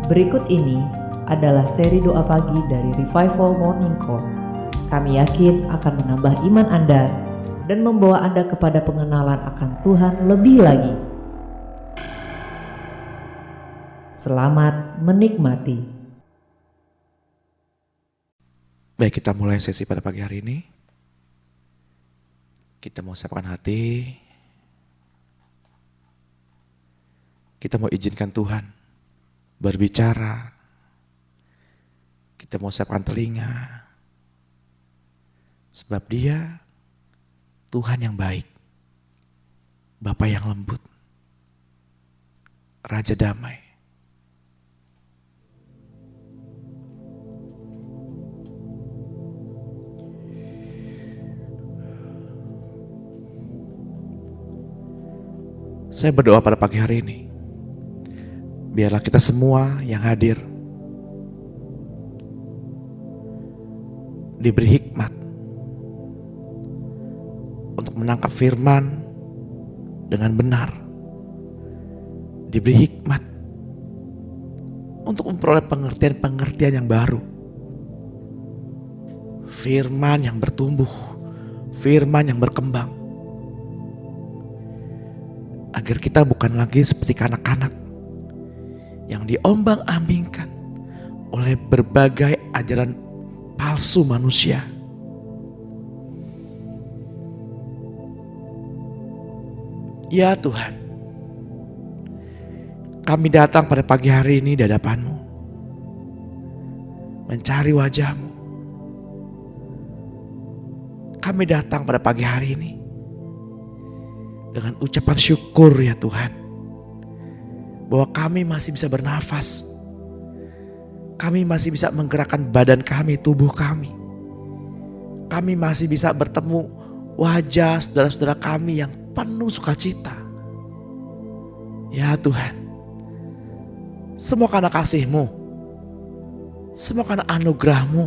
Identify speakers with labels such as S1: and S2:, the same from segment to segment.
S1: Berikut ini adalah seri doa pagi dari Revival Morning Call. Kami yakin akan menambah iman Anda dan membawa Anda kepada pengenalan akan Tuhan lebih lagi. Selamat menikmati.
S2: Baik, kita mulai sesi pada pagi hari ini. Kita mau siapkan hati. Kita mau izinkan Tuhan berbicara. Kita mau siapkan telinga. Sebab Dia Tuhan yang baik, Bapa yang lembut, Raja damai. Saya berdoa pada pagi hari ini, biarlah kita semua yang hadir diberi hikmat untuk menangkap firman dengan benar, diberi hikmat untuk memperoleh pengertian-pengertian yang baru, firman yang bertumbuh, firman yang berkembang, agar kita bukan lagi seperti kanak-kanak yang diombang-ambingkan oleh berbagai ajaran palsu manusia. Ya Tuhan, kami datang pada pagi hari ini di hadapan-Mu, mencari wajah-Mu. Kami datang pada pagi hari ini dengan ucapan syukur ya Tuhan, bahwa kami masih bisa bernafas, kami masih bisa menggerakkan badan kami, tubuh kami. Kami masih bisa bertemu wajah saudara-saudara kami yang penuh sukacita. Ya Tuhan, semua karena kasih-Mu, semua karena anugerah-Mu,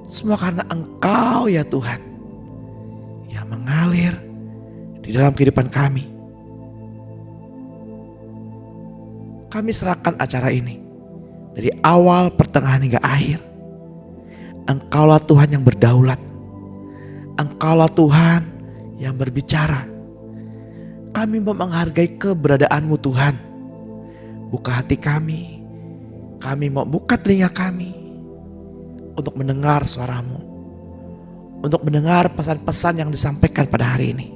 S2: semua karena Engkau ya Tuhan yang mengalir di dalam kehidupan kami. Kami serahkan acara ini dari awal, pertengahan hingga akhir. Engkaulah Tuhan yang berdaulat. Engkaulah Tuhan yang berbicara. Kami mau menghargai keberadaan-Mu Tuhan. Buka hati kami. Kami mau buka telinga kami untuk mendengar suara-Mu, untuk mendengar pesan-pesan yang disampaikan pada hari ini.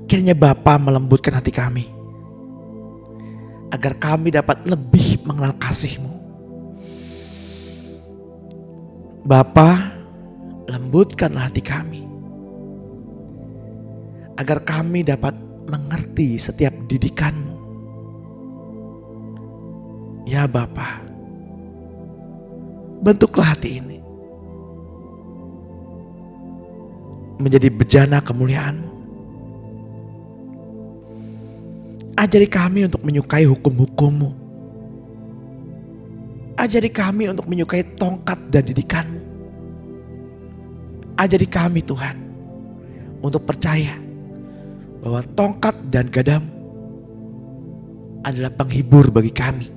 S2: Kiranya Bapa melembutkan hati kami, agar kami dapat lebih mengenal kasih-Mu. Bapa, lembutkanlah hati kami, agar kami dapat mengerti setiap didikan-Mu. Ya Bapa, bentuklah hati ini menjadi bejana kemuliaan-Mu. Ajari kami untuk menyukai hukum-hukum-Mu. Ajari kami untuk menyukai tongkat dan didikan-Mu. Ajari kami Tuhan untuk percaya bahwa tongkat dan gadamu adalah penghibur bagi kami.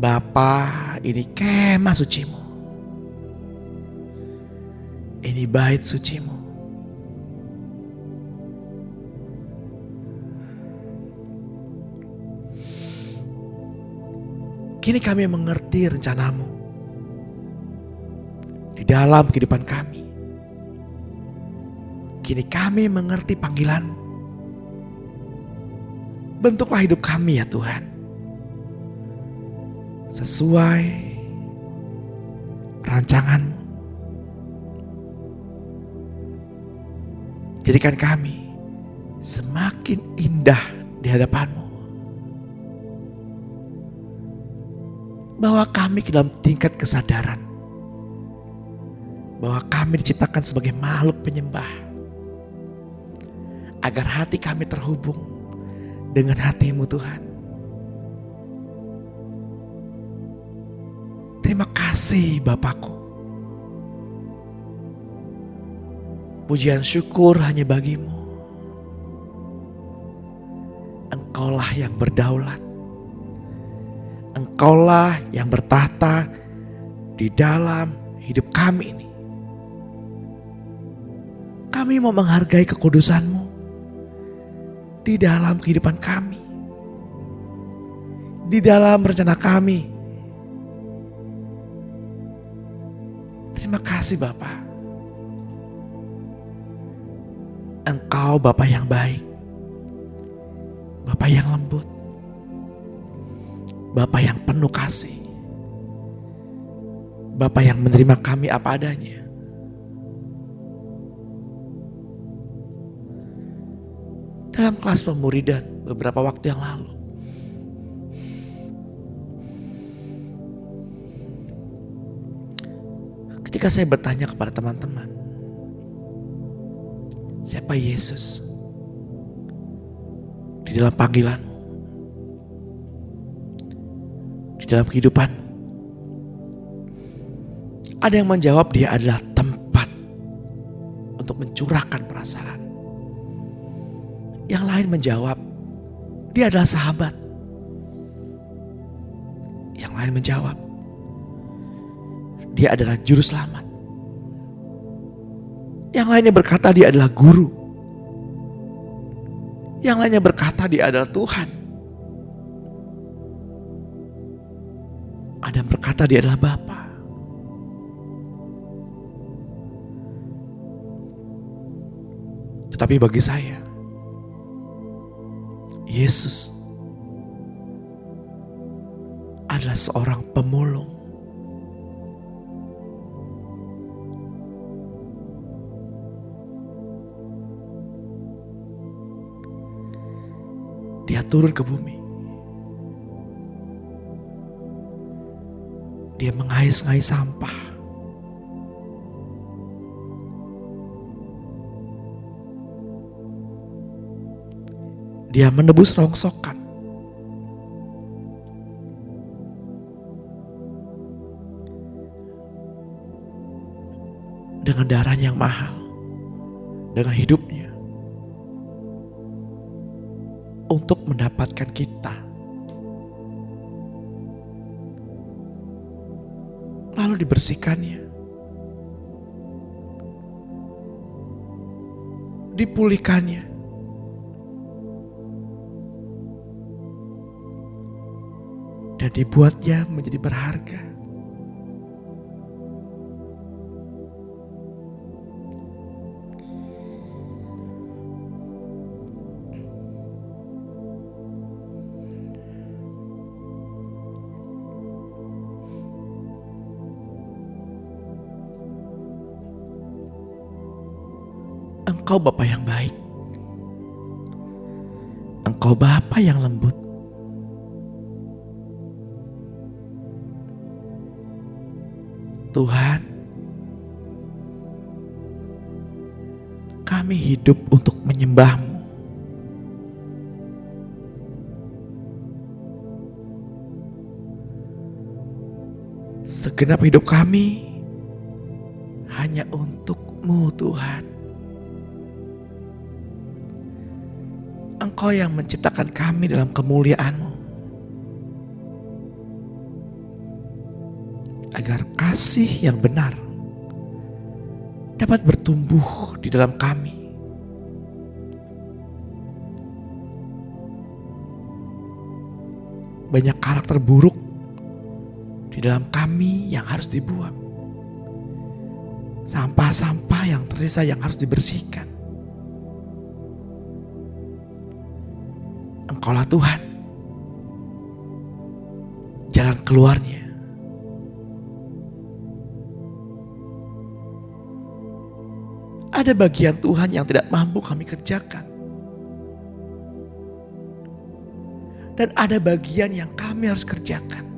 S2: Bapa, ini kemah suci-Mu. Ini bait suci-Mu. Kini kami mengerti rencana-Mu di dalam kehidupan kami. Kini kami mengerti panggilan-Mu. Bentuklah hidup kami ya Tuhan, sesuai rancangan-Mu. Jadikan kami semakin indah di hadapan-Mu. Bawa kami ke dalam tingkat kesadaran bahwa kami diciptakan sebagai makhluk penyembah, agar hati kami terhubung dengan hati-Mu Tuhan. Terima kasih Bapakku. Pujian syukur hanya bagi-Mu. Engkaulah yang berdaulat. Engkaulah yang bertahta di dalam hidup kami ini. Kami mau menghargai kekudusan-Mu di dalam kehidupan kami, di dalam rencana kami. Terima kasih Bapa. Engkau Bapa yang baik, Bapa yang lembut, Bapa yang penuh kasih, Bapa yang menerima kami apa adanya. Dalam kelas pemuridan beberapa waktu yang lalu, ketika saya bertanya kepada teman-teman, siapa Yesus di dalam panggilanmu, di dalam kehidupanmu? Ada yang menjawab dia adalah tempat untuk mencurahkan perasaan. Yang lain menjawab dia adalah sahabat. Yang lain menjawab dia adalah juru selamat. Yang lainnya berkata dia adalah guru. Yang lainnya berkata dia adalah Tuhan. Ada yang berkata dia adalah Bapa. Tetapi bagi saya, Yesus adalah seorang pemulung. Dia turun ke bumi. Dia mengais-ngais sampah. Dia menebus rongsokan. Dengan darahnya yang mahal. Dengan hidupnya. Untuk mendapatkan kita. Lalu dibersihkannya. Dipulihkannya. Dan dibuatnya menjadi berharga. Engkau Bapa yang baik. Engkau Bapa yang lembut. Tuhan, kami hidup untuk menyembah-Mu. Segenap hidup kami hanya untuk-Mu Tuhan. Engkau yang menciptakan kami dalam kemuliaan-Mu. Agar kasih yang benar dapat bertumbuh di dalam kami. Banyak karakter buruk di dalam kami yang harus dibuang. Sampah-sampah yang tersisa yang harus dibersihkan. Engkaulah Tuhan, jalan keluarnya. Ada bagian Tuhan yang tidak mampu kami kerjakan. Dan ada bagian yang kami harus kerjakan.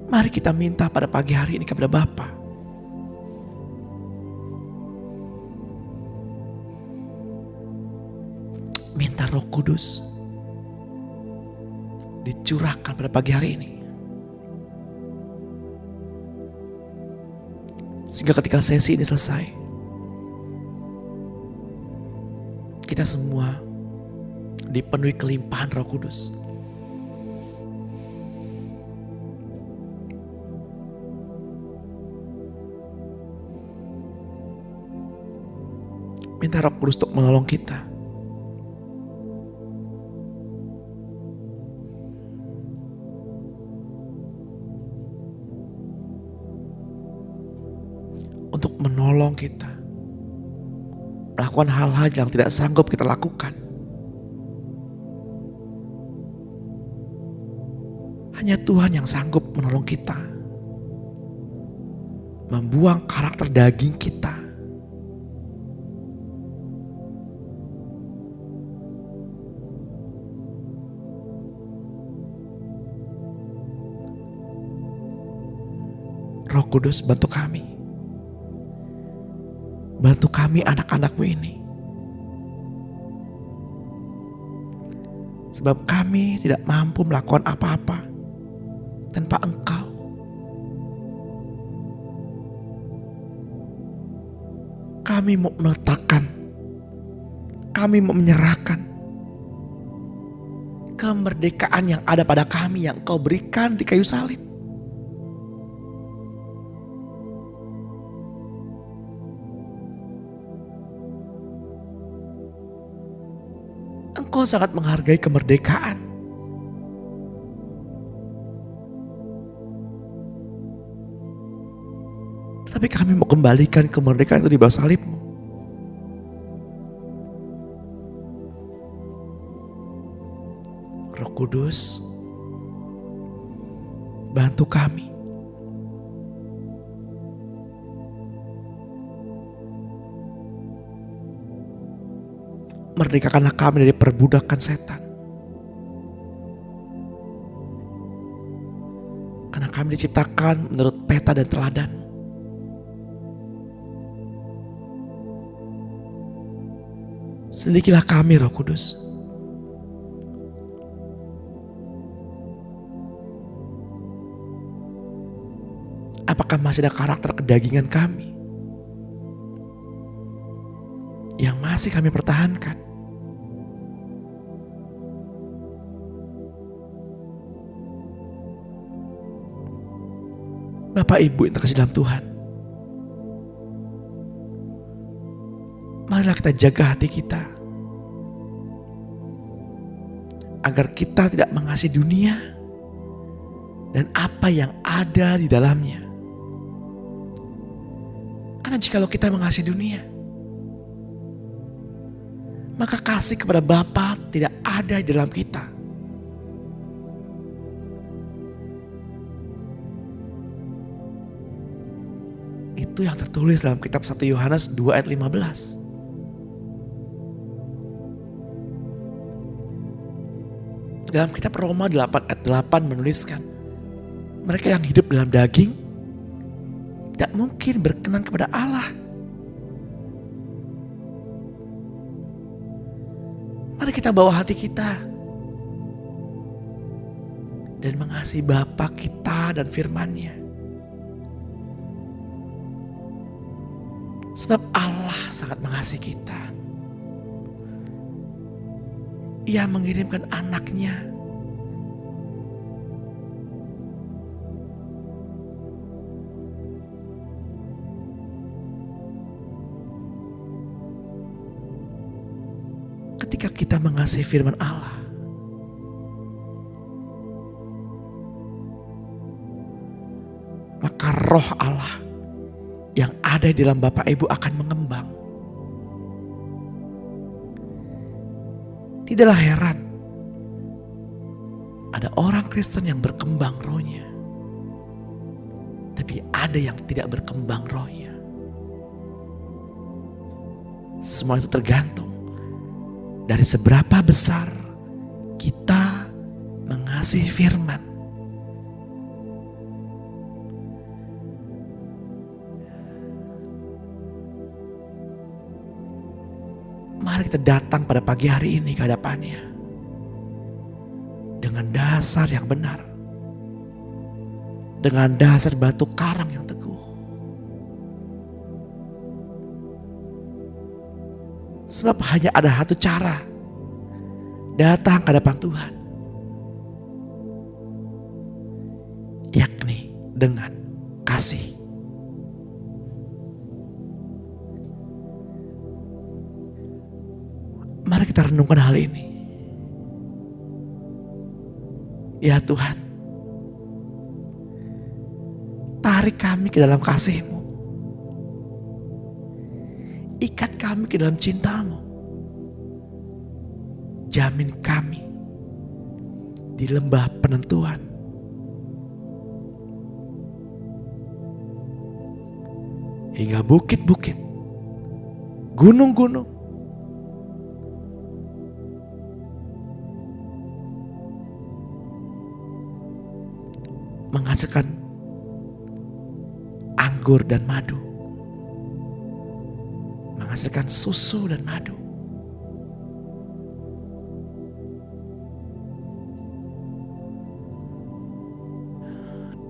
S2: Mari kita minta pada pagi hari ini kepada Bapa. Minta Roh Kudus dicurahkan pada pagi hari ini. Sehingga ketika sesi ini selesai, kita semua dipenuhi kelimpahan Roh Kudus. Minta Roh Kudus untuk menolong kita. Untuk menolong kita melakukan hal-hal yang tidak sanggup kita lakukan. Hanya Tuhan yang sanggup menolong kita, membuang karakter daging kita. Roh Kudus, bantu kami. Bantu kami anak-anak-Mu ini. Sebab kami tidak mampu melakukan apa-apa tanpa Engkau. Kami mau meletakkan, kami mau menyerahkan kemerdekaan yang ada pada kami yang Engkau berikan di kayu salib. Engkau sangat menghargai kemerdekaan. Tapi kami mau kembalikan kemerdekaan itu di bawah salib-Mu. Roh Kudus, bantu kami. Merdekakanlah kami dari perbudakan setan. Karena kami diciptakan menurut peta dan teladan. Selidikilah kami, Roh Kudus. Apakah masih ada karakter kedagingan kami yang masih kami pertahankan? Bapak Ibu yang terkasih dalam Tuhan, marilah kita jaga hati kita agar kita tidak mengasihi dunia dan apa yang ada di dalamnya. Karena jikalau kita mengasihi dunia, maka kasih kepada Bapa tidak ada di dalam kita. Itu yang tertulis dalam kitab 1 Yohanes 2 ayat 15. Dalam kitab Roma 8 ayat 8 menuliskan, mereka yang hidup dalam daging tidak mungkin berkenan kepada Allah. Mari kita bawa hati kita dan mengasihi Bapa kita dan firman-Nya. Sebab Allah sangat mengasihi kita. Ia mengirimkan anaknya ketika kita mengasihi firman Allah. Maka roh Allah yang ada di dalam Bapak Ibu akan mengembang. Tidaklah heran ada orang Kristen yang berkembang rohnya, tapi ada yang tidak berkembang rohnya. Semua itu tergantung dari seberapa besar kita mengasihi firman. Mari kita datang pada pagi hari ini ke hadapannya dengan dasar yang benar, dengan dasar batu karang yang teguh. Sebab hanya ada satu cara datang ke hadapan Tuhan, yakni dengan kasih. Mari kita renungkan hal ini. Ya Tuhan, tarik kami ke dalam kasih-Mu. Ikat kami ke dalam cinta-Mu. Jamin kami di lembah penentuan. Hingga bukit-bukit, gunung-gunung, menghasilkan anggur dan madu, menghasilkan susu dan madu.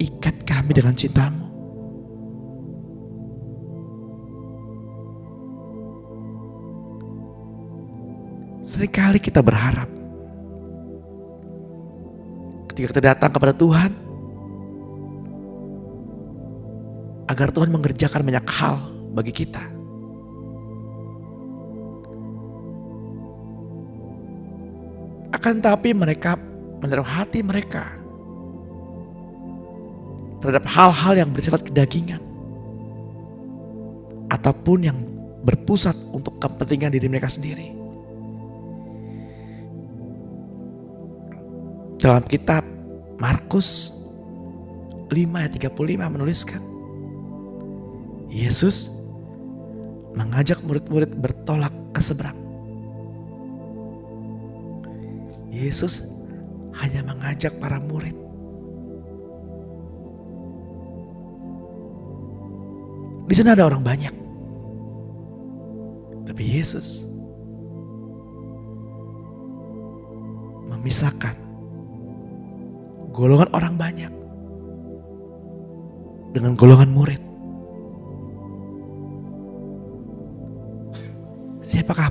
S2: Ikat kami dengan cinta-Mu. Seringkali kita berharap ketika kita datang kepada Tuhan, agar Tuhan mengerjakan banyak hal bagi kita. Akan tapi mereka menaruh hati mereka terhadap hal-hal yang bersifat kedagingan, ataupun yang berpusat untuk kepentingan diri mereka sendiri. Dalam kitab Markus 5 ayat 35 menuliskan, Yesus mengajak murid-murid bertolak ke seberang. Yesus hanya mengajak para murid. Di sana ada orang banyak. Tapi Yesus memisahkan golongan orang banyak dengan golongan murid. Siapakah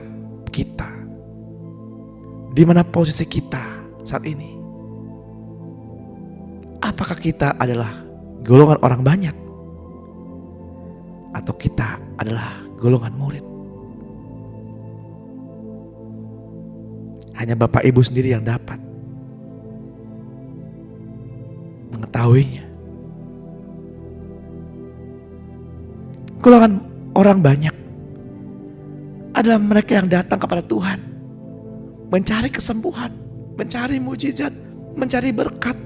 S2: kita? Di mana posisi kita saat ini? Apakah kita adalah golongan orang banyak? Atau kita adalah golongan murid? Hanya Bapak Ibu sendiri yang dapat mengetahuinya. Golongan orang banyak adalah mereka yang datang kepada Tuhan, mencari kesembuhan, mencari mujizat, mencari berkat.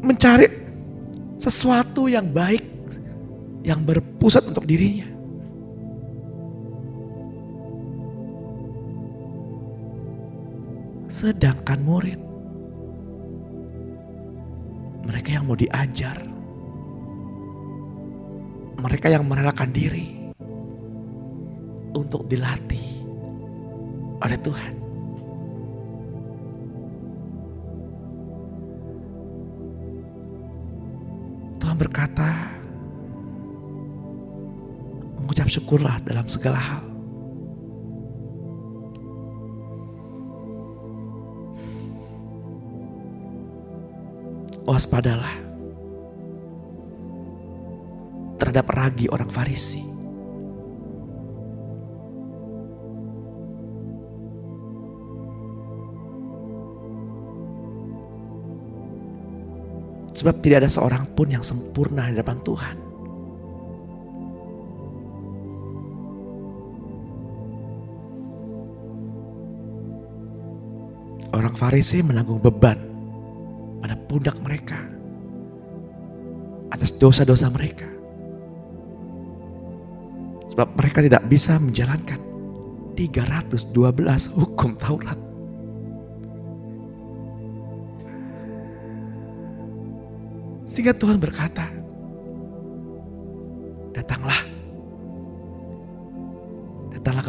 S2: Mencari sesuatu yang baik, yang berpusat untuk dirinya. Sedangkan murid, mereka yang mau diajar, mereka yang merelakan diri untuk dilatih oleh Tuhan. Tuhan berkata, mengucap syukurlah dalam segala hal. Waspadalah terhadap ragi orang Farisi. Sebab tidak ada seorang pun yang sempurna di hadapan Tuhan. Orang Farisi menanggung beban pada pundak mereka atas dosa-dosa mereka. Sebab mereka tidak bisa menjalankan 312 hukum Taurat. Sehingga Tuhan berkata, datanglah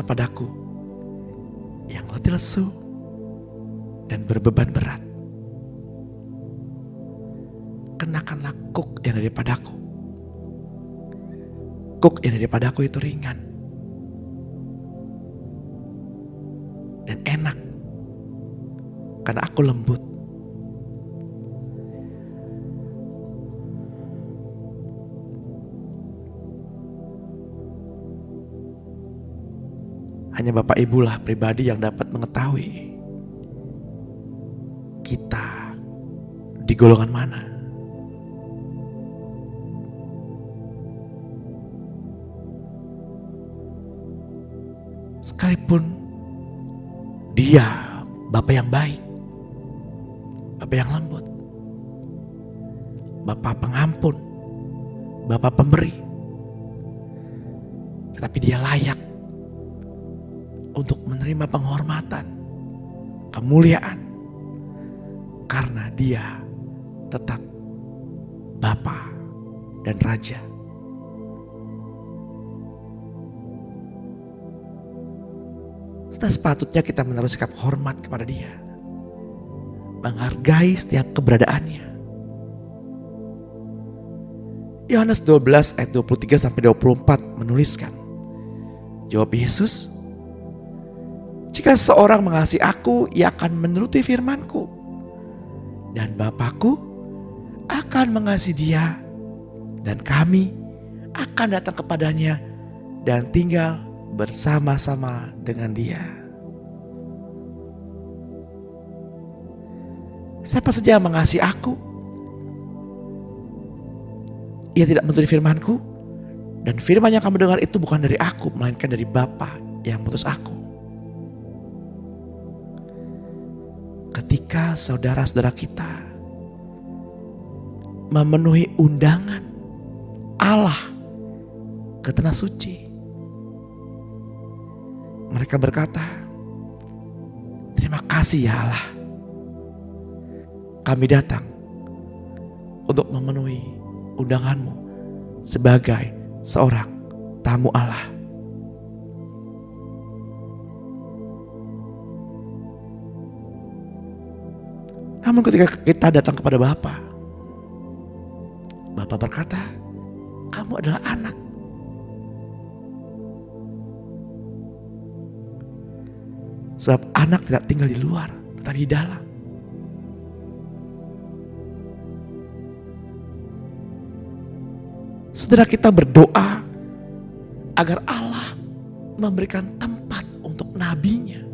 S2: kepadaku yang letih lesu dan berbeban berat. kenakanlah kuk yang daripadaku. Kuk yang daripadaku itu ringan dan enak, karena aku lembut. Hanya Bapak Ibulah pribadi yang dapat mengetahui kita di golongan mana. Sekalipun Dia Bapa yang baik, Bapa yang lembut, Bapa pengampun, Bapa pemberi, tetapi Dia layak untuk menerima penghormatan, kemuliaan, karena Dia tetap Bapa dan Raja. Sudah sepatutnya kita menaruh sikap hormat kepada Dia, menghargai setiap keberadaannya. Yohanes 12 ayat 23-24 menuliskan, jawab Yesus, jika seorang mengasihi aku, ia akan menuruti firman-Ku, dan Bapa-Ku akan mengasihi dia, dan kami akan datang kepadanya dan tinggal bersama-sama dengan dia. Siapa saja yang mengasihi aku, ia tidak menuruti firman-Ku, dan firman yang kamu dengar itu bukan dari aku, melainkan dari Bapa yang mengutus aku. Ketika saudara-saudara kita memenuhi undangan Allah ke tanah suci, mereka berkata, terima kasih ya Allah, kami datang untuk memenuhi undangan-Mu sebagai seorang tamu Allah. Namun ketika kita datang kepada Bapa, Bapa berkata, kamu adalah anak. Sebab anak tidak tinggal di luar, tetapi di dalam. Saudara, kita berdoa agar Allah memberikan tempat untuk nabinya.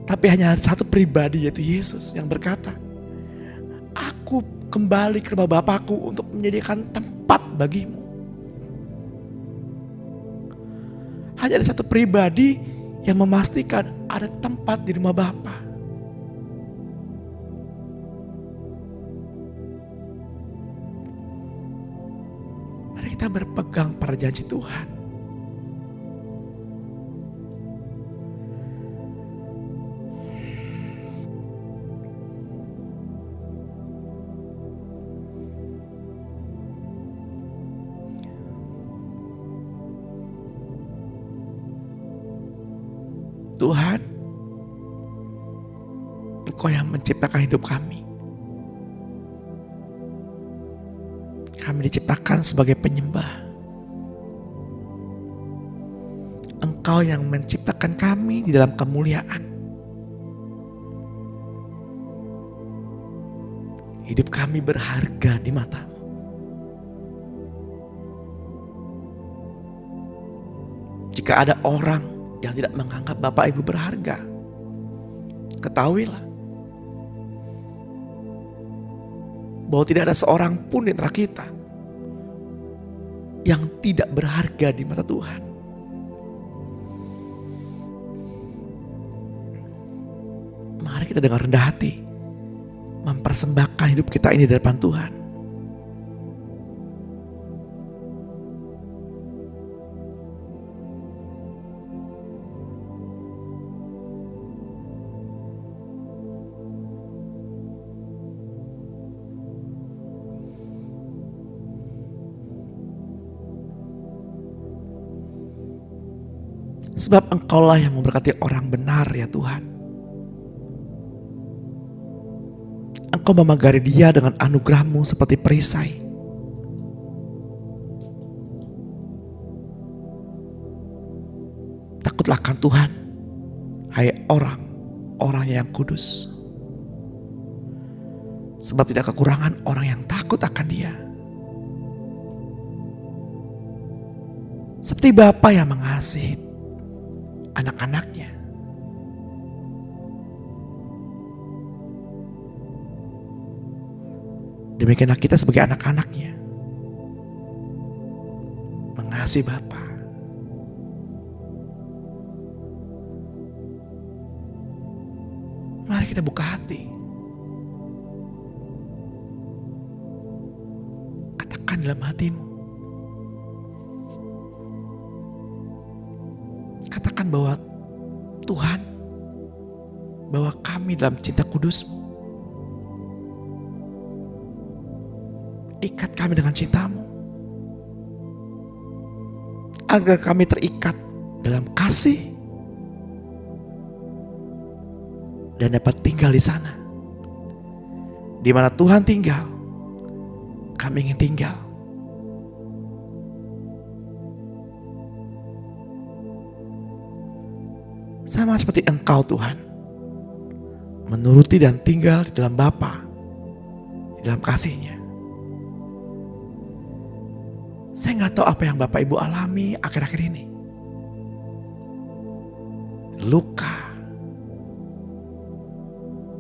S2: Tapi hanya satu pribadi, yaitu Yesus, yang berkata, aku kembali ke rumah Bapakku untuk menyediakan tempat bagimu. Hanya ada satu pribadi yang memastikan ada tempat di rumah Bapa. Mari kita berpegang pada janji Tuhan. Tuhan, Engkau yang menciptakan hidup kami. Kami diciptakan sebagai penyembah. Engkau yang menciptakan kami di dalam kemuliaan. Hidup kami berharga di mata-Mu. Jika ada orang yang tidak menganggap Bapak Ibu berharga, ketahuilah bahwa tidak ada seorang pun di antara kita yang tidak berharga di mata Tuhan. Mari kita dengan rendah hati mempersembahkan hidup kita ini di depan Tuhan. Sebab Engkaulah yang memberkati orang benar ya Tuhan. Engkau memagari dia dengan anugerah-Mu seperti perisai. Takutlah akan Tuhan, hai orang yang kudus. Sebab tidak kekurangan orang yang takut akan Dia. Seperti Bapa yang mengasihi anak-anaknya, demikianlah kita sebagai anak-anaknya mengasihi Bapa. Mari kita buka hati. Katakan dalam hatimu. Katakan bahwa Tuhan, bahwa kami dalam cinta kudus-Mu. Ikat kami dengan cinta-Mu, agar kami terikat dalam kasih dan dapat tinggal di sana. Di mana Tuhan tinggal, kami ingin tinggal. Sama seperti Engkau Tuhan, menuruti dan tinggal di dalam Bapa, di dalam kasih-Nya. Saya gak tahu apa yang Bapak Ibu alami akhir-akhir ini. Luka,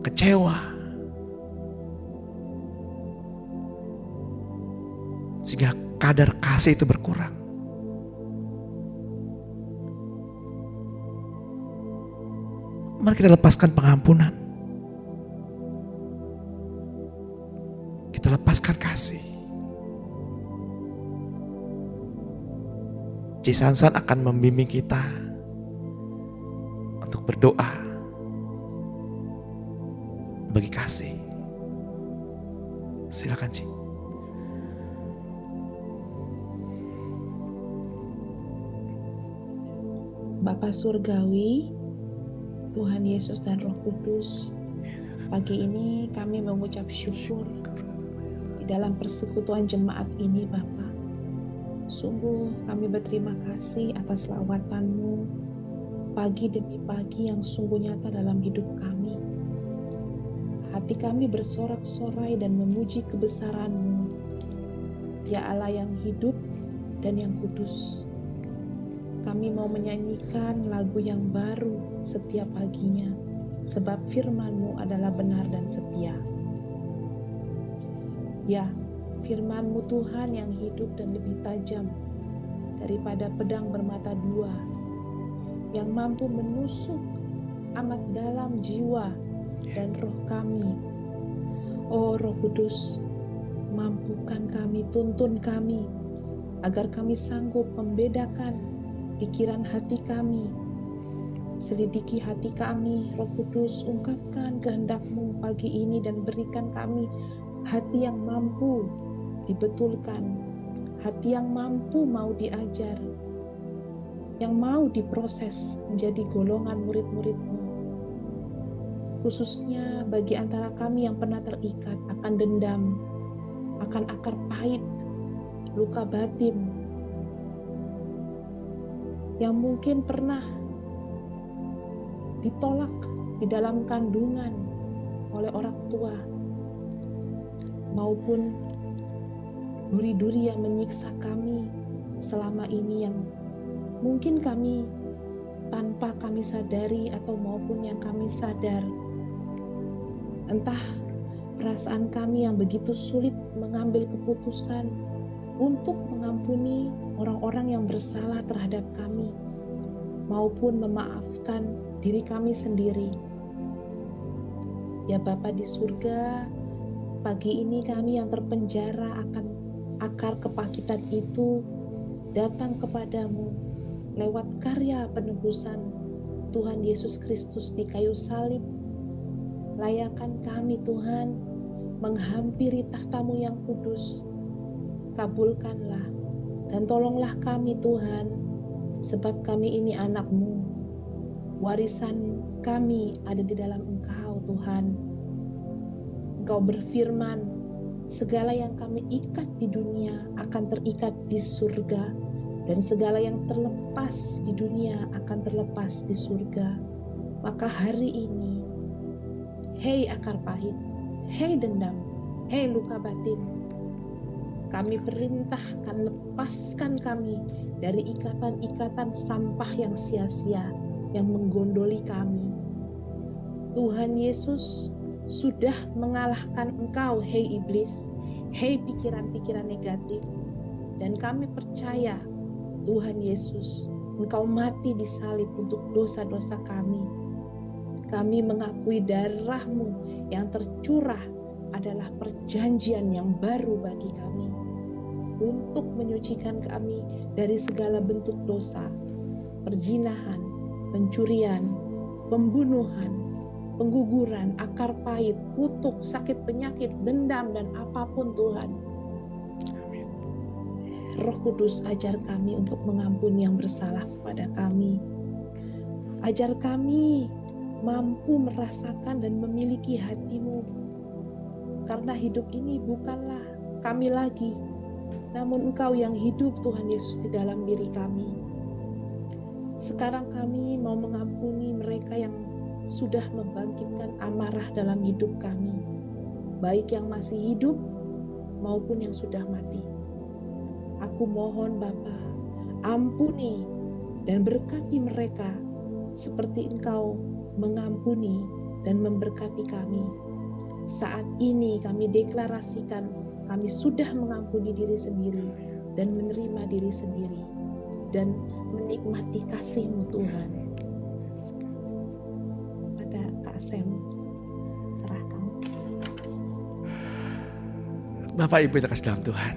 S2: kecewa, sehingga kadar kasih itu berkurang. Mari kita lepaskan pengampunan. Kita lepaskan kasih. Cisansan akan membimbing kita untuk berdoa bagi kasih. Silakan Ci.
S3: Bapa Surgawi, Tuhan Yesus dan Roh Kudus, pagi ini kami mengucap syukur di dalam persekutuan jemaat ini Bapa. Sungguh kami berterima kasih atas lawatan-Mu pagi demi pagi yang sungguh nyata dalam hidup kami. Hati kami bersorak-sorai dan memuji kebesaran-Mu, ya Allah yang hidup dan yang kudus. Kami mau menyanyikan lagu yang baru setiap paginya, sebab firman-Mu adalah benar dan setia. Ya, firman-Mu Tuhan yang hidup dan lebih tajam daripada pedang bermata dua, yang mampu menusuk amat dalam jiwa dan roh kami. Oh Roh Kudus, mampukan kami, tuntun kami, agar kami sanggup membedakan pikiran hati kami. Selidiki hati kami, Roh Kudus, ungkapkan kehendak-Mu pagi ini dan berikan kami hati yang mampu dibetulkan, hati yang mampu mau diajar, yang mau diproses menjadi golongan murid-murid-Mu. Khususnya bagi antara kami yang pernah terikat akan dendam, akan akar pahit, luka batin, yang mungkin pernah ditolak di dalam kandungan oleh orang tua, maupun duri-duri yang menyiksa kami selama ini yang mungkin kami tanpa kami sadari atau maupun yang kami sadar. Entah perasaan kami yang begitu sulit mengambil keputusan untuk mengampuni orang-orang yang bersalah terhadap kami, maupun memaafkan diri kami sendiri. Ya Bapa di surga, pagi ini kami yang terpenjara akan akar kepakitan itu datang kepadamu lewat karya penebusan Tuhan Yesus Kristus di kayu salib. Layakan kami Tuhan menghampiri tahta-Mu yang kudus. Kabulkanlah dan tolonglah kami Tuhan, sebab kami ini anak-Mu. Warisan kami ada di dalam Engkau Tuhan. Engkau berfirman, segala yang kami ikat di dunia akan terikat di surga, dan segala yang terlepas di dunia akan terlepas di surga. Maka hari ini, hei akar pahit, hei dendam, hei luka batin, kami perintahkan, lepaskan kami dari ikatan-ikatan sampah yang sia-sia yang menggondoli kami. Tuhan Yesus sudah mengalahkan engkau, hei iblis, hei pikiran-pikiran negatif. Dan kami percaya, Tuhan Yesus, engkau mati di salib untuk dosa-dosa kami. Kami mengakui darah-Mu yang tercurah adalah perjanjian yang baru bagi kami, untuk menyucikan kami dari segala bentuk dosa, perzinahan, pencurian, pembunuhan, pengguguran, akar pahit, kutuk, sakit penyakit, dendam, dan apapun Tuhan. Roh Kudus, ajar kami untuk mengampuni yang bersalah kepada kami. Ajar kami mampu merasakan dan memiliki hati-Mu. Karena hidup ini bukanlah kami lagi, namun Engkau yang hidup, Tuhan Yesus, di dalam diri kami. Sekarang kami mau mengampuni mereka yang sudah membangkitkan amarah dalam hidup kami, baik yang masih hidup maupun yang sudah mati. Aku mohon Bapa, ampuni dan berkati mereka seperti Engkau mengampuni dan memberkati kami. Saat ini kami deklarasikan, kami sudah mengampuni diri sendiri dan menerima diri sendiri dan menikmati kasih-Mu Tuhan. Pada Kak Sam, serahkan.
S2: Bapak Ibu yang terkasih dalam Tuhan,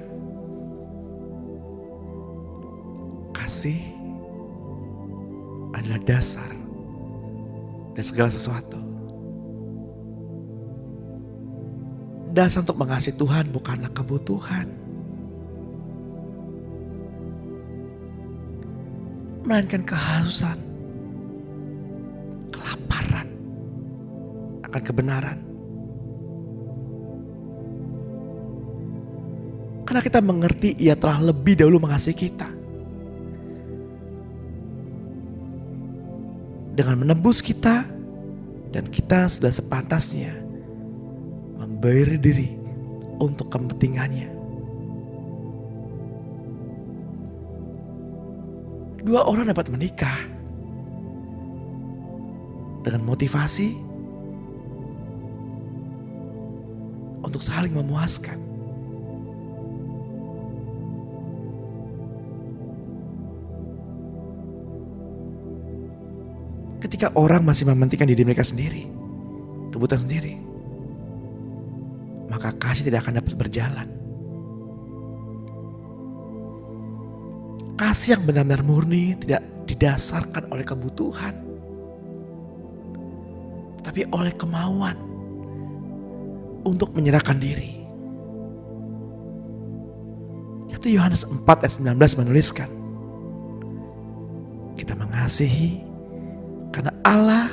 S2: kasih adalah dasar dari segala sesuatu. Dasar untuk mengasihi Tuhan bukanlah kebutuhan, melainkan kehausan, kelaparan akan kebenaran. Karena kita mengerti Ia telah lebih dahulu mengasihi kita dengan menebus kita, dan kita sudah sepantasnya memberi diri untuk kepentingannya. Dua orang dapat menikah dengan motivasi untuk saling memuaskan. Ketika orang masih mementingkan diri mereka sendiri, kebutuhan sendiri, maka kasih tidak akan dapat berjalan. Kasih yang benar-benar murni tidak didasarkan oleh kebutuhan, tapi oleh kemauan untuk menyerahkan diri. 1 Yohanes 4 ayat 19 menuliskan, kita mengasihi karena Allah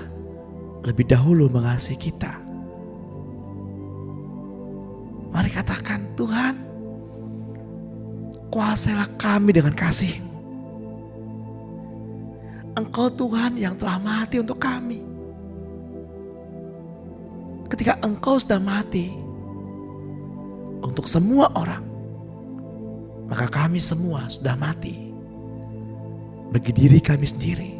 S2: lebih dahulu mengasihi kita. Mari katakan, Tuhan, kuasailah kami dengan kasih-Mu. Engkau Tuhan yang telah mati untuk kami. Ketika Engkau sudah mati untuk semua orang, maka kami semua sudah mati bagi diri kami sendiri.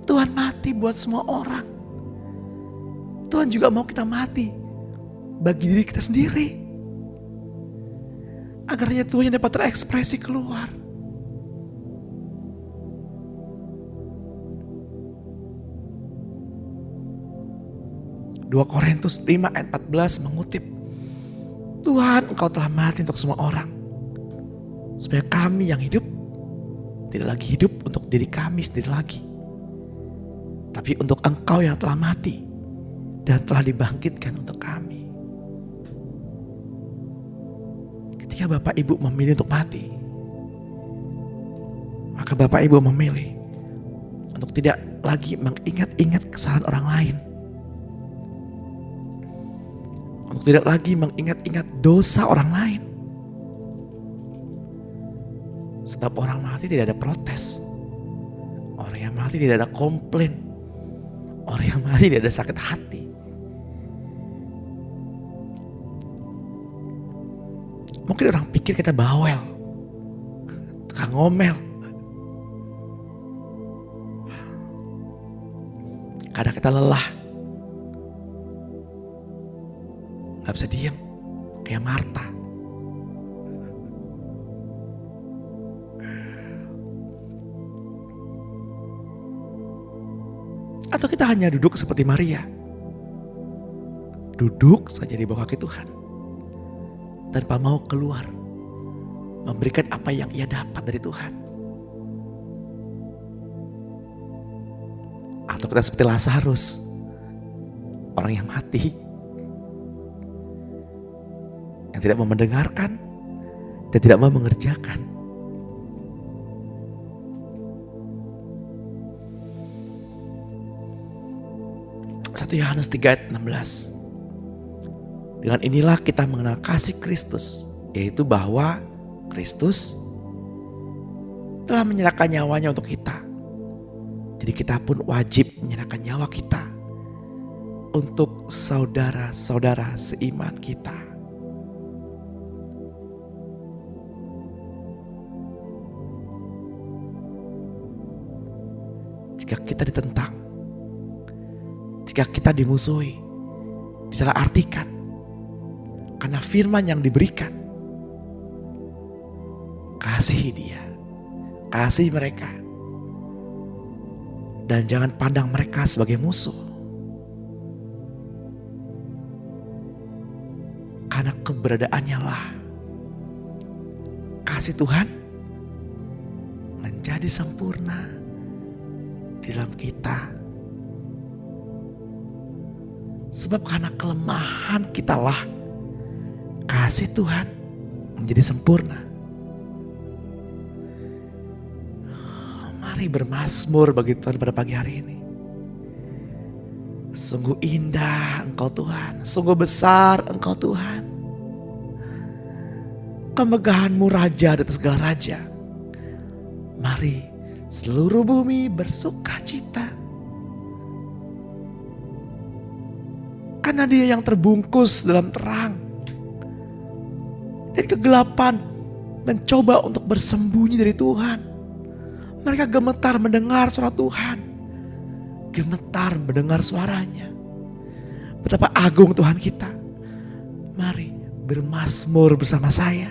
S2: Tuhan mati buat semua orang. Tuhan juga mau kita mati bagi diri kita sendiri, agarnya Tuhan dapat terekspresi keluar. Dua Korintus 5 ayat 14 mengutip, Tuhan, Engkau telah mati untuk semua orang, supaya kami yang hidup tidak lagi hidup untuk diri kami sendiri lagi, tapi untuk Engkau yang telah mati dan telah dibangkitkan untuk kami. Ketika Bapak Ibu memilih untuk mati, maka Bapak Ibu memilih untuk tidak lagi mengingat-ingat kesalahan orang lain. Untuk tidak lagi mengingat-ingat dosa orang lain. Sebab orang mati tidak ada protes. Orang yang mati tidak ada komplain. Orang yang mati tidak ada sakit hati. Mungkin orang pikir kita bawel, tukang ngomel. Kadang kita lelah, gak bisa diem, kayak Marta. Atau kita hanya duduk seperti Maria. Duduk saja di bawah kaki Tuhan. Tanpa mau keluar. Memberikan apa yang ia dapat dari Tuhan. Atau kita seperti Lazarus. Orang yang mati. Yang tidak mau mendengarkan. Dan tidak mau mengerjakan. 1 Yohanes 3 ayat 16. Dengan inilah kita mengenal kasih Kristus, yaitu bahwa Kristus telah menyerahkan nyawanya untuk kita. Jadi kita pun wajib menyerahkan nyawa kita untuk saudara-saudara seiman kita. Jika kita ditentang, jika kita dimusuhi, disalahartikan karena firman yang diberikan, kasihi dia, kasihi mereka, dan jangan pandang mereka sebagai musuh. Karena keberadaannya lah kasih Tuhan menjadi sempurna di dalam kita. Sebab karena kelemahan kita lah kasih Tuhan menjadi sempurna. Mari bermazmur bagi Tuhan pada pagi hari ini. Sungguh indah Engkau Tuhan, sungguh besar Engkau Tuhan. Kemegahan-Mu Raja di atas segala raja. Mari seluruh bumi bersuka cita. Karena dia yang terbungkus dalam terang. Dan kegelapan mencoba untuk bersembunyi dari Tuhan. Mereka gemetar mendengar suara Tuhan. Gemetar mendengar suaranya. Betapa agung Tuhan kita. Mari bermazmur bersama saya.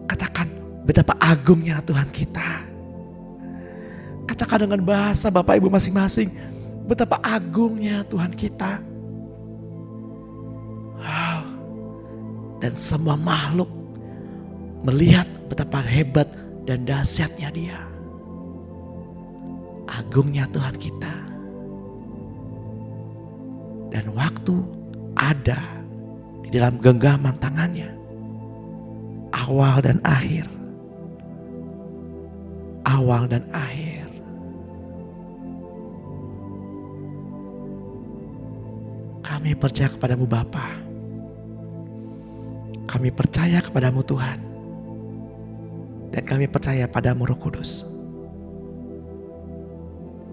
S2: Katakan betapa agungnya Tuhan kita. Katakan dengan bahasa Bapak Ibu masing-masing, betapa agungnya Tuhan kita. Wow. Dan semua makhluk melihat betapa hebat dan dahsyatnya Dia. Agungnya Tuhan kita. Dan waktu ada di dalam genggaman tangannya. Awal dan akhir. Awal dan akhir. Kami percaya kepadamu Bapa. Kami percaya kepadamu Tuhan. Dan kami percaya padamu Roh Kudus.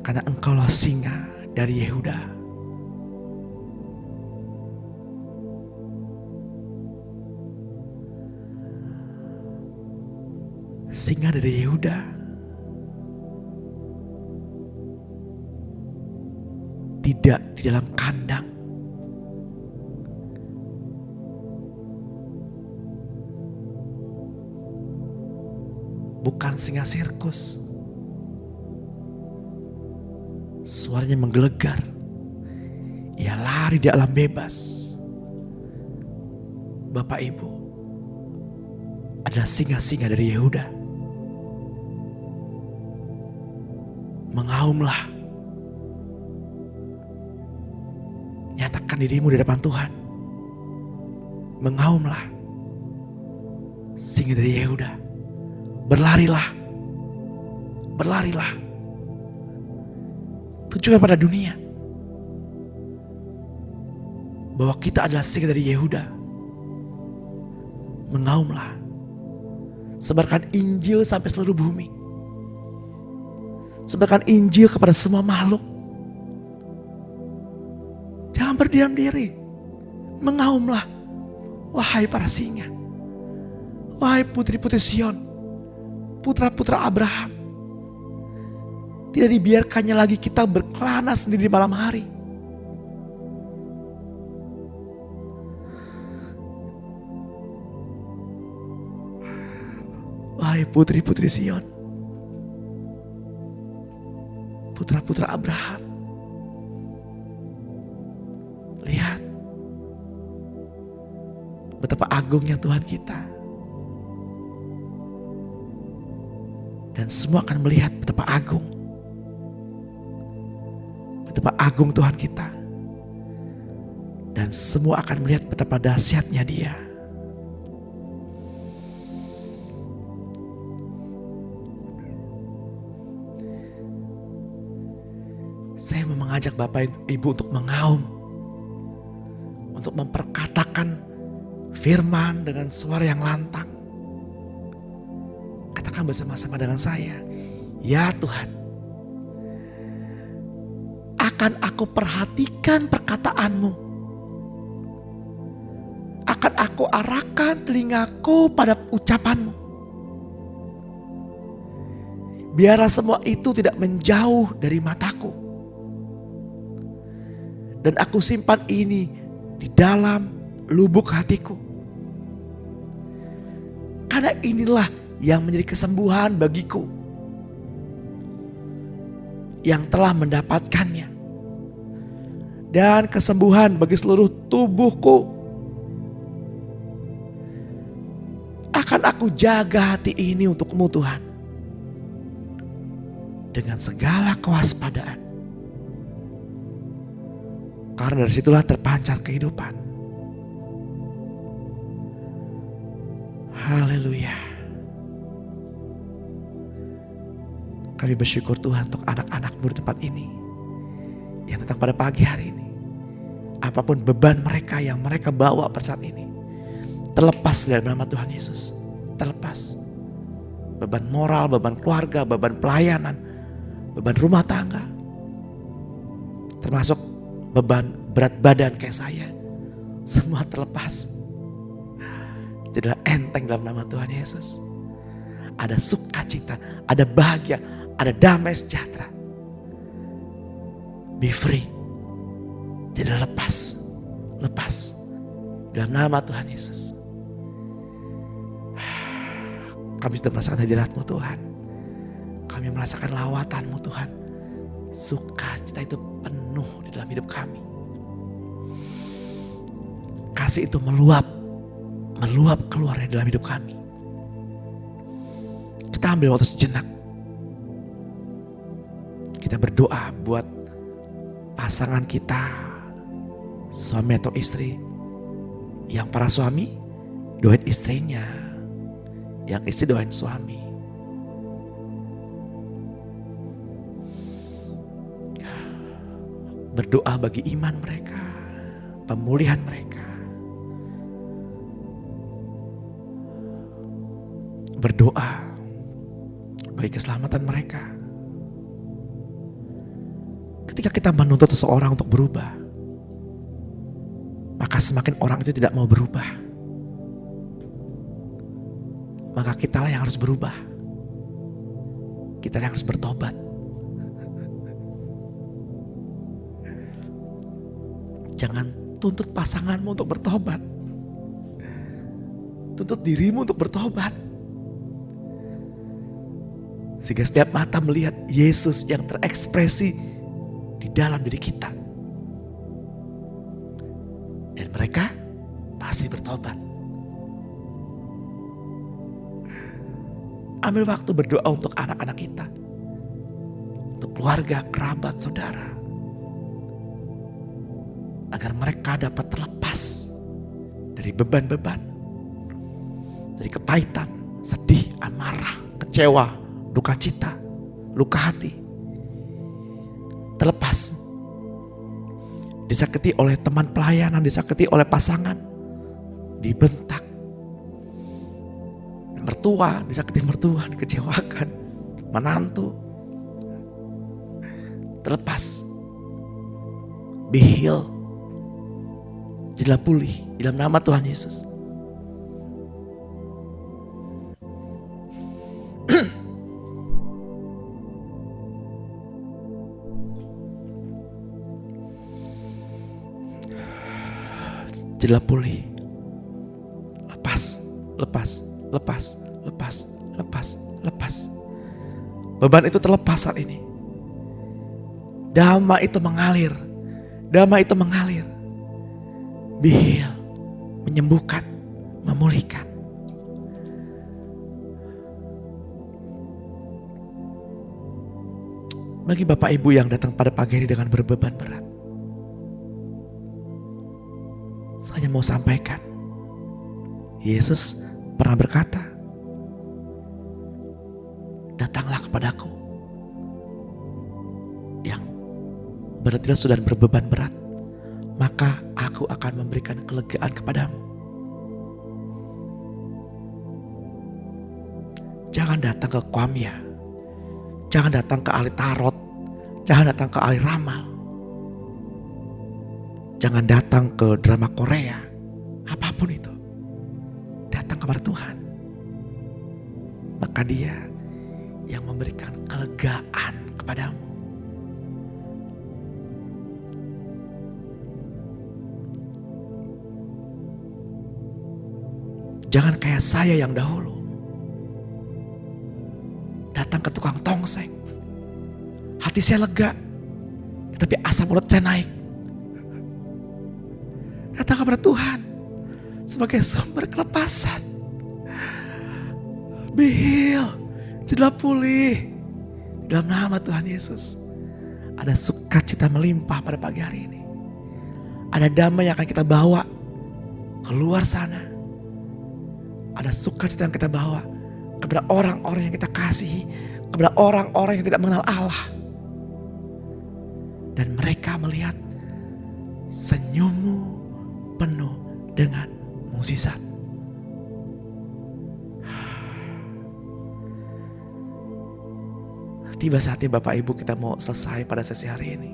S2: Karena Engkaulah singa dari Yehuda. Singa dari Yehuda. Tidak di dalam kandang. Bukan singa sirkus. Suaranya menggelegar. Ia lari di alam bebas. Bapak Ibu adalah singa-singa dari Yehuda. Mengaumlah. Nyatakan dirimu di depan Tuhan. Mengaumlah. Singa dari Yehuda. Berlarilah berlarilah. Tunjukkan pada dunia bahwa kita adalah singa dari Yehuda. Mengaumlah. Sebarkan Injil sampai seluruh bumi. Sebarkan Injil kepada semua makhluk. Jangan berdiam diri. Mengaumlah. Wahai para singa. Wahai putri-putri Sion. Putra-putra Abraham. Tidak dibiarkannya lagi kita berkelana sendiri di malam hari. Wahai putri-putri Sion. Putra-putra Abraham. Lihat. Betapa agungnya Tuhan kita. Dan semua akan melihat betapa agung. Betapa agung Tuhan kita. Dan semua akan melihat betapa dahsyatnya Dia. Saya mau mengajak Bapak Ibu untuk mengaum. Untuk memperkatakan firman dengan suara yang lantang. Katakan bersama-sama dengan saya. Ya Tuhan, akan aku perhatikan perkataanmu. Akan aku arahkan telingaku pada ucapanmu. Biarlah semua itu tidak menjauh dari mataku. Dan aku simpan ini di dalam lubuk hatiku. Karena inilah yang menjadi kesembuhan bagiku. Yang telah mendapatkannya. Dan kesembuhan bagi seluruh tubuhku. Akan aku jaga hati ini untukmu Tuhan. Dengan segala kewaspadaan. Karena dari situlah terpancar kehidupan. Haleluya. Kami bersyukur Tuhan untuk anak-anak-Mu di tempat ini. Yang datang pada pagi hari ini. Apapun beban mereka yang mereka bawa pada saat ini. Terlepas dari nama Tuhan Yesus. Terlepas. Beban moral, beban keluarga, beban pelayanan. Beban rumah tangga. Termasuk beban berat badan kayak saya. Semua terlepas. Jadilah enteng dalam nama Tuhan Yesus. Ada sukacita, ada bahagia, ada damai sejahtera. Be free. Jadilah lepas. Lepas. Dalam nama Tuhan Yesus. Kami sudah merasakan hadirat-Mu Tuhan. Kami merasakan lawatan-Mu Tuhan. Sukacita itu penuh di dalam hidup kami. Kasih itu meluap keluar dari dalam hidup kami. Kita ambil waktu sejenak. Kita berdoa buat pasangan kita, suami atau istri. Yang para suami doain istrinya, yang istri doain suami. Berdoa bagi iman mereka, pemulihan mereka. Berdoa bagi keselamatan mereka. Ketika kita menuntut seseorang untuk berubah, maka semakin orang itu tidak mau berubah. Maka kitalah yang harus berubah. Kita yang harus bertobat. Jangan tuntut pasanganmu untuk bertobat. Tuntut dirimu untuk bertobat. Sehingga setiap mata melihat Yesus yang terekspresi di dalam diri kita. Dan mereka pasti bertobat. Ambil waktu berdoa untuk anak-anak kita. Untuk keluarga, kerabat, saudara. Agar mereka dapat terlepas dari beban-beban. Dari kepahitan, sedih, amarah, kecewa, duka cita, luka hati, terlepas, disakiti oleh teman pelayanan, disakiti oleh pasangan, dibentak, mertua, disakiti mertua, dikecewakan, menantu, terlepas, be healed, jadilah pulih dalam nama Tuhan Yesus. Jadilah pulih. Lepas, lepas, lepas, lepas, lepas, lepas. Beban itu terlepas saat ini. Damai itu mengalir. Damai itu mengalir. Be healed, menyembuhkan, memulihkan. Bagi Bapak Ibu yang datang pada pagi hari dengan berbeban berat, saya hanya mau sampaikan, Yesus pernah berkata, datanglah kepadaku yang berarti sudah berbeban berat, maka aku akan memberikan kelegaan kepadamu. Jangan datang ke Kwamia, jangan datang ke ahli tarot, jangan datang ke ahli ramal, jangan datang ke drama Korea, apapun itu. Datang kepada Tuhan. Maka Dia yang memberikan kelegaan kepadamu. Jangan kayak saya yang dahulu. Datang ke tukang tongseng. Hati saya lega. Tapi asam urat saya naik. Datang kepada Tuhan sebagai sumber kelepasan. Be healed, jadilah pulih. Dalam nama Tuhan Yesus, ada sukacita melimpah pada pagi hari ini. Ada damai yang akan kita bawa keluar sana. Ada sukacita yang kita bawa kepada orang-orang yang kita kasihi, kepada orang-orang yang tidak mengenal Allah. Dan mereka melihat senyummu penuh dengan mukjizat. Tiba saatnya Bapak Ibu kita mau selesai pada sesi hari ini.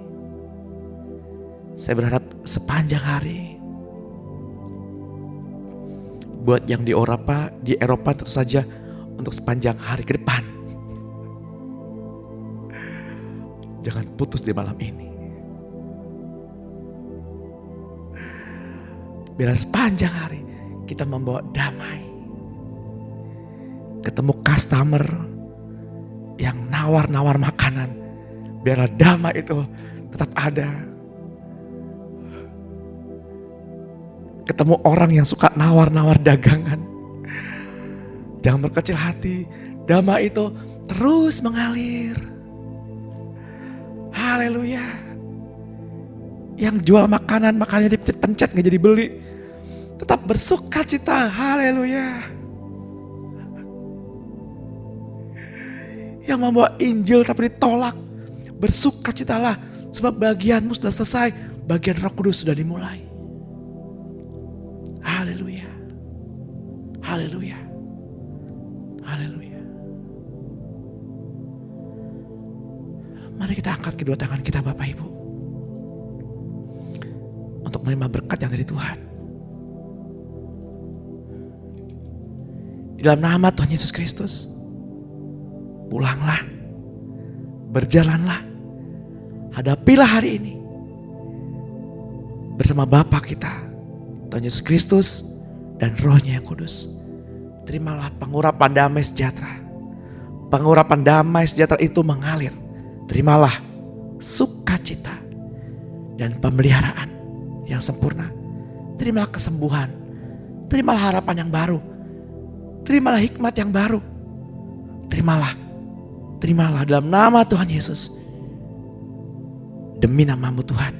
S2: Saya berharap sepanjang hari, buat yang di Eropa tentu saja untuk sepanjang hari ke depan, jangan putus di malam ini. Biar sepanjang hari kita membawa damai. Ketemu customer yang nawar-nawar makanan, biarlah damai itu tetap ada. Ketemu orang yang suka nawar-nawar dagangan, jangan berkecil hati, damai itu terus mengalir. Haleluya. Yang jual makanan, makanannya dipencet-pencet gak jadi beli, tetap bersukacita. Haleluya. Yang membawa Injil tapi ditolak, bersukacitalah sebab bagianmu sudah selesai, bagian Roh Kudus sudah dimulai. Haleluya. Haleluya. Haleluya. Mari kita angkat kedua tangan kita Bapak Ibu, untuk menerima berkat yang dari Tuhan. Di dalam nama Tuhan Yesus Kristus, pulanglah, berjalanlah, hadapilah hari ini bersama Bapa kita, Tuhan Yesus Kristus dan Roh-Nya yang kudus. Terimalah pengurapan damai sejahtera. Pengurapan damai sejahtera itu mengalir. Terimalah sukacita dan pemeliharaan yang sempurna. Terimalah kesembuhan. Terimalah harapan yang baru. Terimalah hikmat yang baru. Terimalah dalam nama Tuhan Yesus. Demi nama-Mu Tuhan,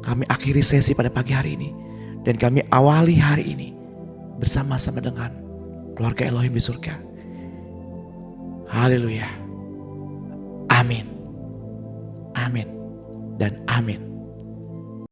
S2: kami akhiri sesi pada pagi hari ini. Dan kami awali hari ini bersama-sama dengan keluarga Elohim di surga. Haleluya. Amin. Amin. Dan amin.